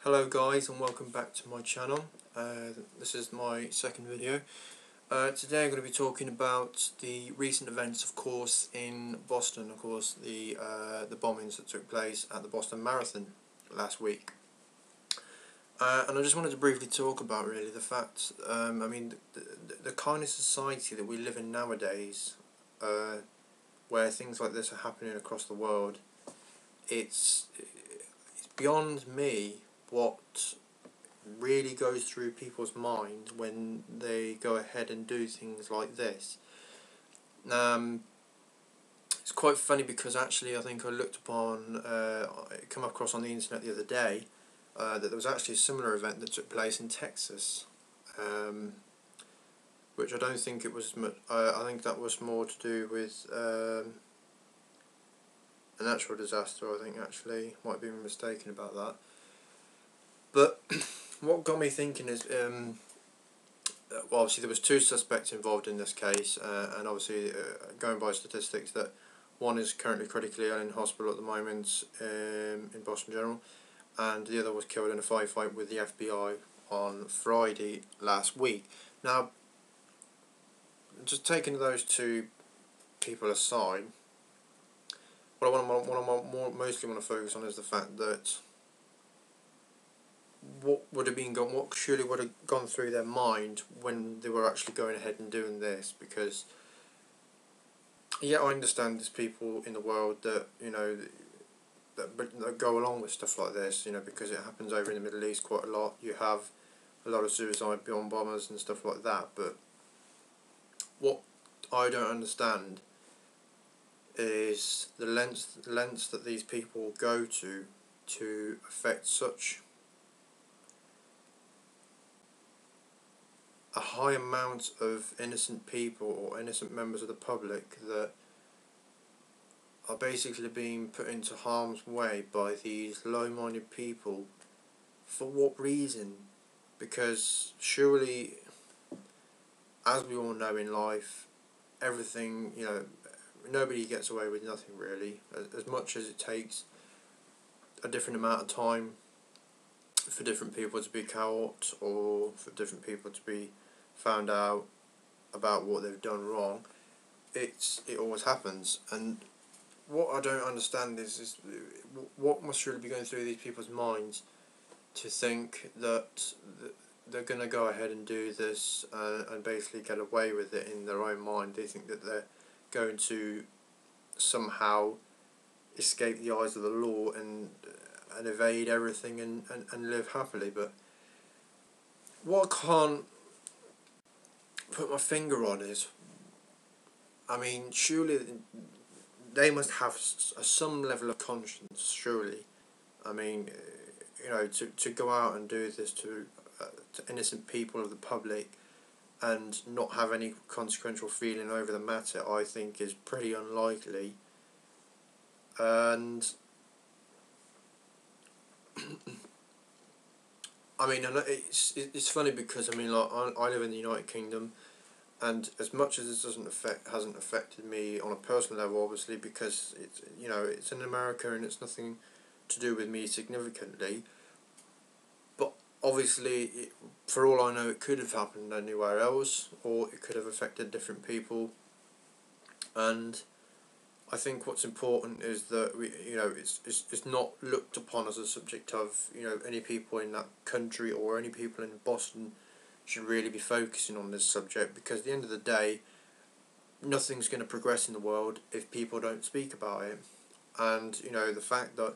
Hello guys, and welcome back to my channel. This is my second video. Today I'm going to be talking about the recent events, of course, in Boston. Of course, the bombings that took place at the Boston Marathon last week. And I just wanted to briefly talk about really the fact, the kind of society that we live in nowadays, where things like this are happening across the world. It's beyond me what really goes through people's mind when they go ahead and do things like this. It's quite funny because actually I think I looked upon, come across on the internet the other day, that there was actually a similar event that took place in Texas, which I don't think it was much. I think that was more to do with a natural disaster. I think actually might be mistaken about that. But what got me thinking is, well, obviously there was two suspects involved in this case, and obviously going by statistics that one is currently critically ill in hospital at the moment in Boston General, and the other was killed in a firefight with the FBI on Friday last week. Now, just taking those two people aside, what I mostly want to focus on is the fact that what surely would have gone through their mind when they were actually going ahead and doing this. Because yeah, I understand there's people in the world that that go along with stuff like this, because it happens over in the Middle East quite a lot. You have a lot of suicide bombers and stuff like that, but what I don't understand is the lengths that these people go to affect such a high amount of innocent people or innocent members of the public that are basically being put into harm's way by these low-minded people. For what reason? Because surely, as we all know in life, everything, nobody gets away with nothing really. As much as it takes a different amount of time for different people to be caught or for different people to be found out about what they've done wrong, it always happens. And what I don't understand is what must really be going through these people's minds to think that they're going to go ahead and do this and basically get away with it in their own mind. They think that they're going to somehow escape the eyes of the law and evade everything and live happily. But what I can't put my finger on is, surely they must have some level of conscience, surely. To go out and do this to innocent people of the public and not have any consequential feeling over the matter, I think is pretty unlikely. And it's funny because I live in the United Kingdom, and as much as this hasn't affected me on a personal level, obviously, because it's in America and it's nothing to do with me significantly. But obviously, for all I know, it could have happened anywhere else, or it could have affected different people. And I think what's important is that it's not looked upon as a subject of any people in that country or any people in Boston should really be focusing on this subject, because at the end of the day, nothing's going to progress in the world if people don't speak about it. And the fact that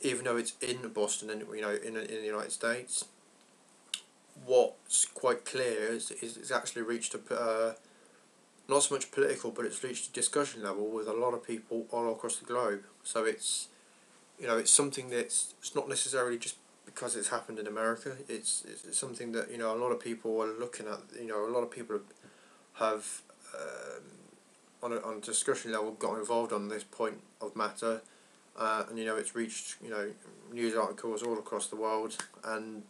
even though it's in Boston and in the United States, what's quite clear is it's actually reached a not so much political, but it's reached a discussion level with a lot of people all across the globe. So it's something that's, it's not necessarily just because it's happened in America. It's something that a lot of people are looking at. A lot of people have on a discussion level got involved on this point of matter, and it's reached news articles all across the world, and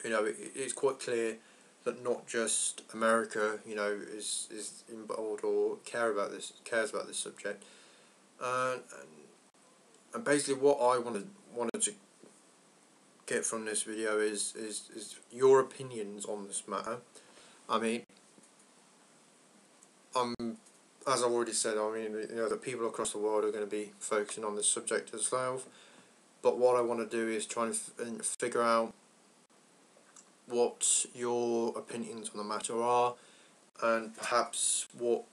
it's quite clear that not just America, is involved or cares about this subject, and basically what I wanted to get from this video is your opinions on this matter. I mean, as I've already said, I mean, you know, that people across the world are going to be focusing on this subject as well. But what I want to do is try and figure out what your opinions on the matter are, and perhaps what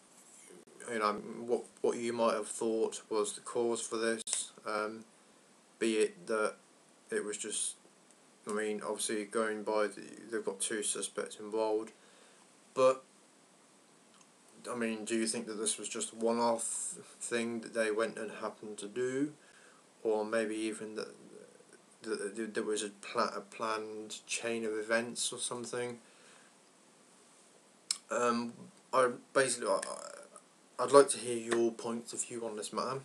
what you might have thought was the cause for this. Be it that it was just, I mean, obviously going by they've got 2 suspects involved, but I mean, do you think that this was just a one-off thing that they went and happened to do, or maybe even that there was a planned chain of events or something? I'd like to hear your points of view on this matter.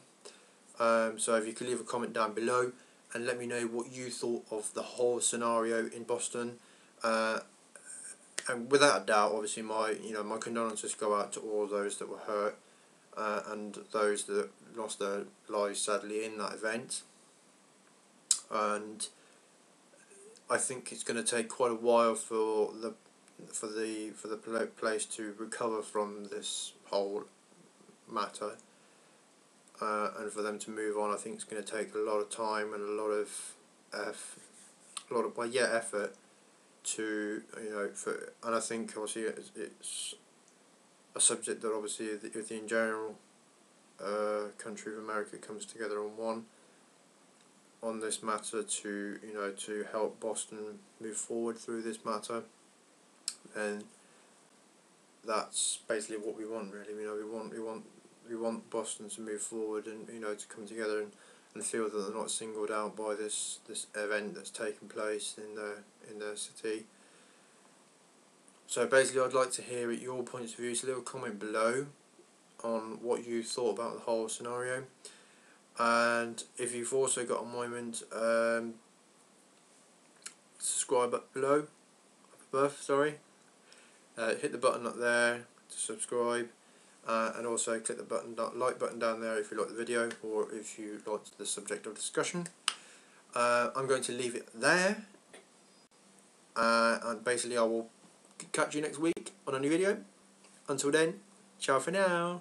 So if you could leave a comment down below and let me know what you thought of the whole scenario in Boston. And without a doubt, obviously, my condolences go out to all those that were hurt and those that lost their lives sadly in that event. And I think it's going to take quite a while for the place to recover from this whole matter, and for them to move on. I think it's going to take a lot of time and a lot of effort to, and I think obviously it's a subject that obviously if the in general country of America comes together on this matter to to help Boston move forward through this matter, and that's basically what we want, really. We want Boston to move forward and to come together and feel that they're not singled out by this event that's taken place in their city. So basically, I'd like to hear your points of view. So leave a comment below on what you thought about the whole scenario, and if you've also got a moment, subscribe up below, up above, sorry. Hit the button up there to subscribe, and also click the like button down there if you like the video or if you liked the subject of discussion. I'm going to leave it there, and basically I will catch you next week on a new video. Until then, ciao for now.